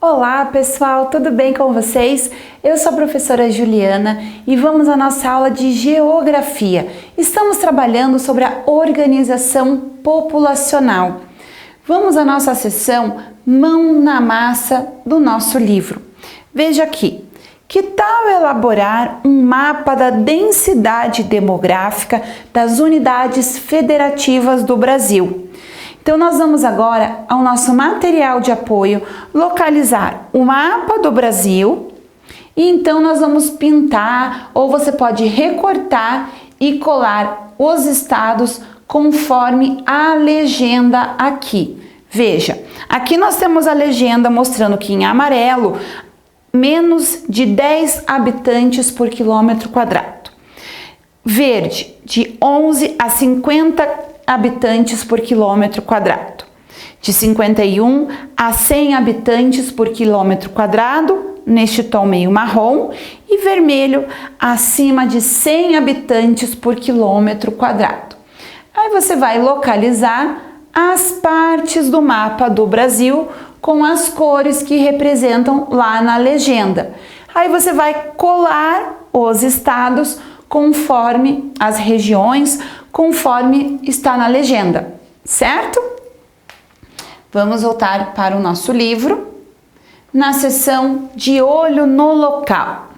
Olá pessoal, tudo bem com vocês? Eu sou a professora Juliana e vamos à nossa aula de Geografia. Estamos trabalhando sobre a organização populacional. Vamos à nossa sessão Mão na Massa do nosso livro. Veja aqui, que tal elaborar um mapa da densidade demográfica das unidades federativas do Brasil? Então, nós vamos agora ao nosso material de apoio localizar o mapa do Brasil e então nós vamos pintar ou você pode recortar e colar os estados conforme a legenda aqui. Veja, aqui nós temos a legenda mostrando que em amarelo, menos de 10 habitantes por quilômetro quadrado. Verde, de 11 a 50 habitantes por quilômetro quadrado. De 51 a 100 habitantes por quilômetro quadrado, neste tom meio marrom, e vermelho acima de 100 habitantes por quilômetro quadrado. Aí você vai localizar as partes do mapa do Brasil com as cores que representam lá na legenda. Aí você vai colar os estados conforme as regiões, conforme está na legenda, certo? Vamos voltar para o nosso livro, na seção de olho no local.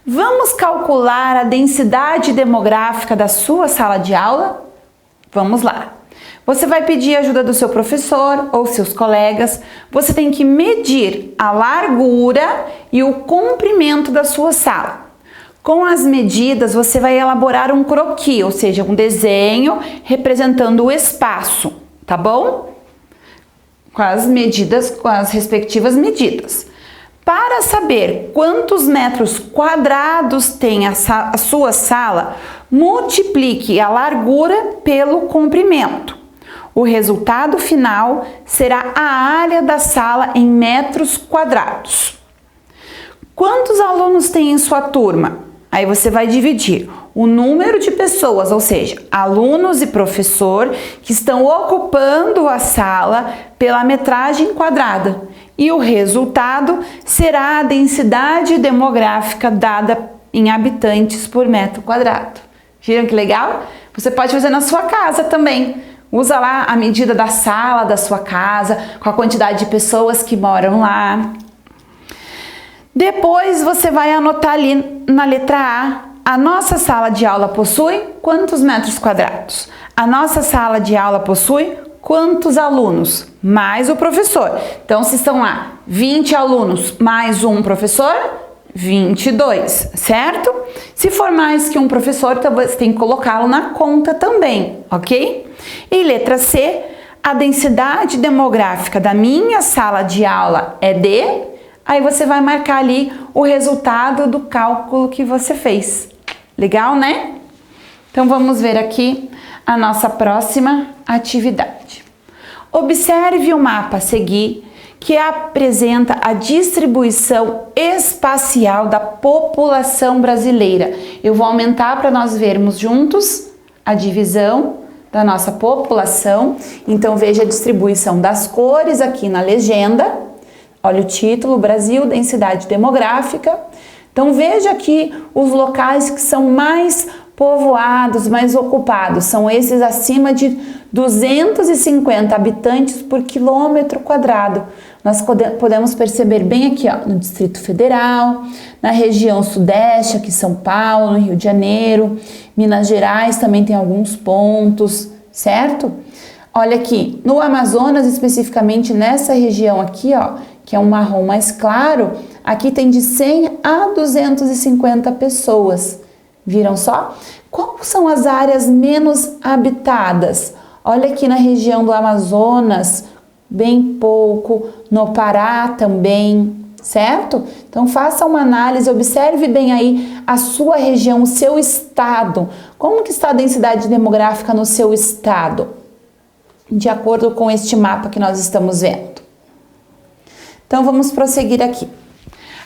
Vamos calcular a densidade demográfica da sua sala de aula? Vamos lá. Você vai pedir a ajuda do seu professor ou seus colegas. Você tem que medir a largura e o comprimento da sua sala. Com as medidas, você vai elaborar um croquis, ou seja, um desenho representando o espaço, tá bom? Com as medidas, com as respectivas medidas. Para saber quantos metros quadrados tem a sua sala, multiplique a largura pelo comprimento. O resultado final será a área da sala em metros quadrados. Quantos alunos tem em sua turma? Aí você vai dividir o número de pessoas, ou seja, alunos e professor, que estão ocupando a sala pela metragem quadrada. E o resultado será a densidade demográfica dada em habitantes por metro quadrado. Viram que legal? Você pode fazer na sua casa também. Usa lá a medida da sala da sua casa, com a quantidade de pessoas que moram lá. Depois você vai anotar ali na letra A nossa sala de aula possui quantos metros quadrados? A nossa sala de aula possui quantos alunos? Mais o professor. Então, se estão lá 20 alunos mais um professor, 22, certo? Se for mais que um professor, então você tem que colocá-lo na conta também, ok? E letra C, a densidade demográfica da minha sala de aula é de... Aí você vai marcar ali o resultado do cálculo que você fez. Legal, né? Então vamos ver aqui a nossa próxima atividade. Observe o mapa a seguir, que apresenta a distribuição espacial da população brasileira. Eu vou aumentar para nós vermos juntos a divisão da nossa população. Então veja a distribuição das cores aqui na legenda. Olha o título, Brasil, densidade demográfica. Então veja aqui os locais que são mais povoados, mais ocupados. São esses acima de 250 habitantes por quilômetro quadrado. Nós podemos perceber bem aqui, ó, no Distrito Federal, na região sudeste, aqui São Paulo, no Rio de Janeiro, Minas Gerais também tem alguns pontos, certo? Olha aqui, no Amazonas, especificamente nessa região aqui, ó, que é um marrom mais claro, aqui tem de 100 a 250 pessoas. Viram só? Quais são as áreas menos habitadas? Olha aqui na região do Amazonas, bem pouco, no Pará também, certo? Então faça uma análise, observe bem aí a sua região, o seu estado. Como que está a densidade demográfica no seu estado? De acordo com este mapa que nós estamos vendo. Então vamos prosseguir aqui.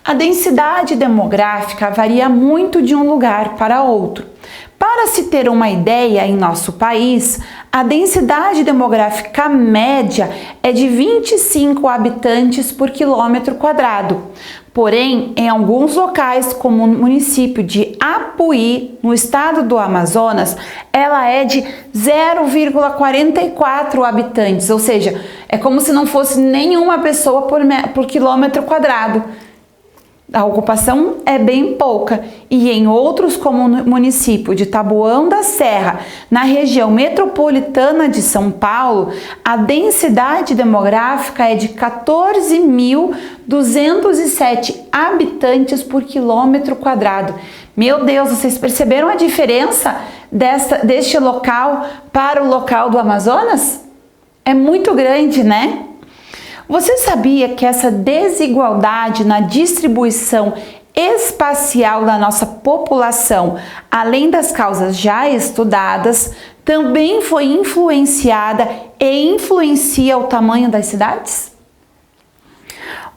A densidade demográfica varia muito de um lugar para outro. Para se ter uma ideia, em nosso país, a densidade demográfica média é de 25 habitantes por quilômetro quadrado. Porém, em alguns locais, como o município de Apuí, no estado do Amazonas, ela é de 0,44 habitantes, ou seja, é como se não fosse nenhuma pessoa por quilômetro quadrado. A ocupação é bem pouca. E em outros, como o município de Taboão da Serra, na região metropolitana de São Paulo, a densidade demográfica é de 14.207 habitantes por quilômetro quadrado. Meu Deus, vocês perceberam a diferença deste local para o local do Amazonas? É muito grande, né? Você sabia que essa desigualdade na distribuição espacial da nossa população, além das causas já estudadas, também foi influenciada e influencia o tamanho das cidades?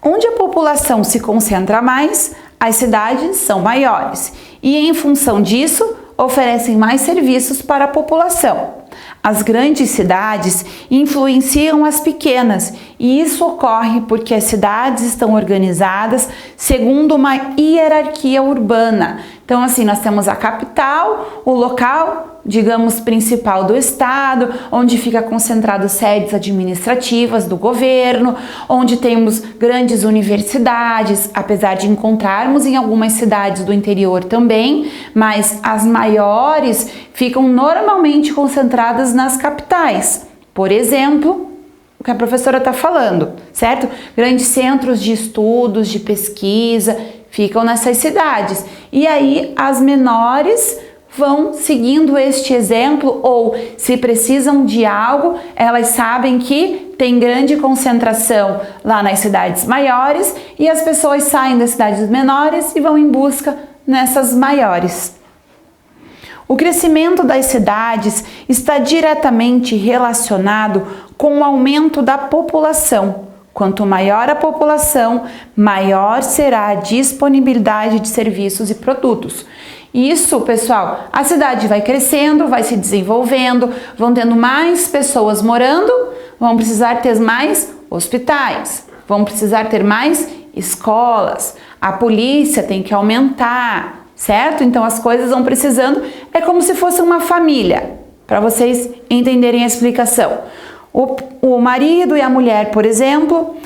Onde a população se concentra mais, as cidades são maiores e, em função disso, oferecem mais serviços para a população. As grandes cidades influenciam as pequenas e isso ocorre porque as cidades estão organizadas segundo uma hierarquia urbana. Então, assim, nós temos a capital, o local, digamos, principal do estado, onde fica concentrado sedes administrativas do governo, onde temos grandes universidades, apesar de encontrarmos em algumas cidades do interior também, mas as maiores ficam normalmente concentradas nas capitais. Por exemplo, o que a professora está falando, certo? Grandes centros de estudos, de pesquisa, ficam nessas cidades. E aí as menores vão seguindo este exemplo, ou se precisam de algo, elas sabem que tem grande concentração lá nas cidades maiores e as pessoas saem das cidades menores e vão em busca nessas maiores. O crescimento das cidades está diretamente relacionado com o aumento da população. Quanto maior a população, maior será a disponibilidade de serviços e produtos. Isso, pessoal, a cidade vai crescendo, vai se desenvolvendo, vão tendo mais pessoas morando, vão precisar ter mais hospitais, vão precisar ter mais escolas, a polícia tem que aumentar, certo? Então as coisas vão precisando, é como se fosse uma família, para vocês entenderem a explicação. O marido e a mulher, por exemplo,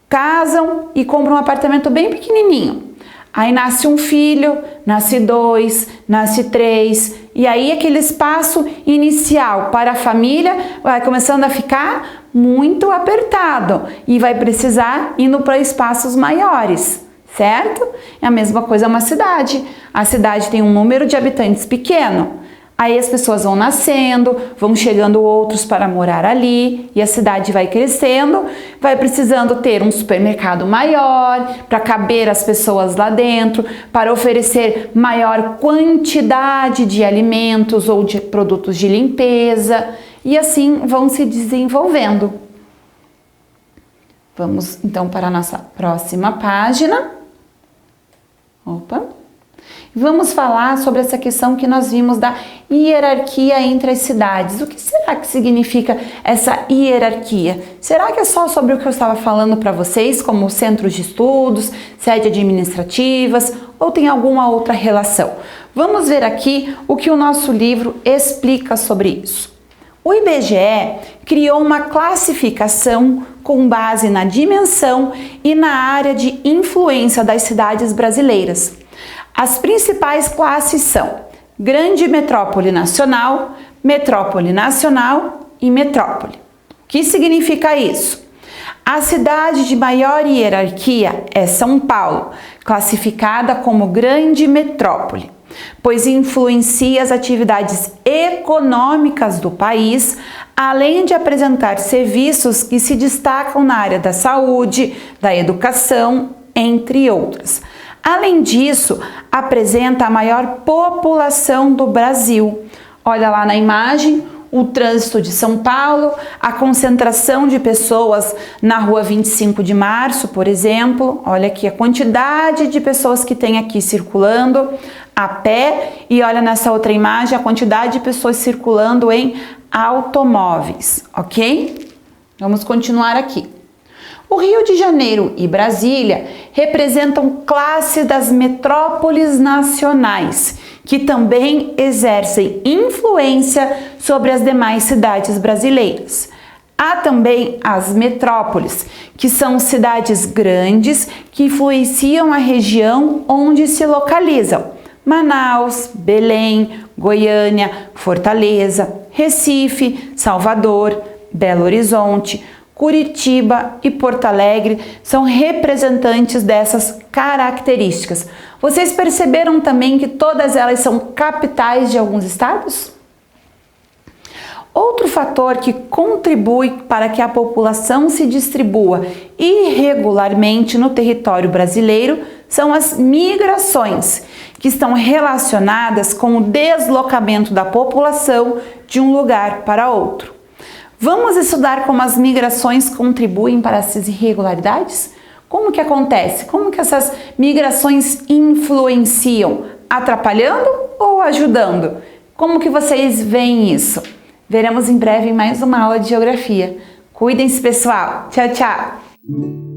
casam e compram um apartamento bem pequenininho. Aí nasce um filho, nasce 2, nasce 3, e aí aquele espaço inicial para a família vai começando a ficar muito apertado e vai precisar indo para espaços maiores, certo? É a mesma coisa uma cidade. A cidade tem um número de habitantes pequeno. Aí as pessoas vão nascendo, vão chegando outros para morar ali e a cidade vai crescendo, vai precisando ter um supermercado maior para caber as pessoas lá dentro, para oferecer maior quantidade de alimentos ou de produtos de limpeza e assim vão se desenvolvendo. Vamos então para a nossa próxima página. Vamos falar sobre essa questão que nós vimos da hierarquia entre as cidades. O que será que significa essa hierarquia? Será que é só sobre o que eu estava falando para vocês, como centros de estudos, sede administrativas, ou tem alguma outra relação? Vamos ver aqui o que o nosso livro explica sobre isso. O IBGE criou uma classificação com base na dimensão e na área de influência das cidades brasileiras. As principais classes são Grande Metrópole Nacional, Metrópole Nacional e Metrópole. O que significa isso? A cidade de maior hierarquia é São Paulo, classificada como Grande Metrópole, pois influencia as atividades econômicas do país, além de apresentar serviços que se destacam na área da saúde, da educação, entre outras. Além disso, apresenta a maior população do Brasil. Olha lá na imagem, o trânsito de São Paulo, a concentração de pessoas na rua 25 de março, por exemplo. Olha aqui a quantidade de pessoas que tem aqui circulando. a pé e olha nessa outra imagem a quantidade de pessoas circulando em automóveis, ok? Vamos continuar aqui. O Rio de Janeiro e Brasília representam classe das metrópoles nacionais, que também exercem influência sobre as demais cidades brasileiras. Há também as metrópoles, que são cidades grandes que influenciam a região onde se localizam. Manaus, Belém, Goiânia, Fortaleza, Recife, Salvador, Belo Horizonte, Curitiba e Porto Alegre são representantes dessas características. Vocês perceberam também que todas elas são capitais de alguns estados? Outro fator que contribui para que a população se distribua irregularmente no território brasileiro são as migrações, que estão relacionadas com o deslocamento da população de um lugar para outro. Vamos estudar como as migrações contribuem para essas irregularidades? Como que acontece? Como que essas migrações influenciam? Atrapalhando ou ajudando? Como que vocês veem isso? Veremos em breve em mais uma aula de geografia. Cuidem-se, pessoal. Tchau, tchau!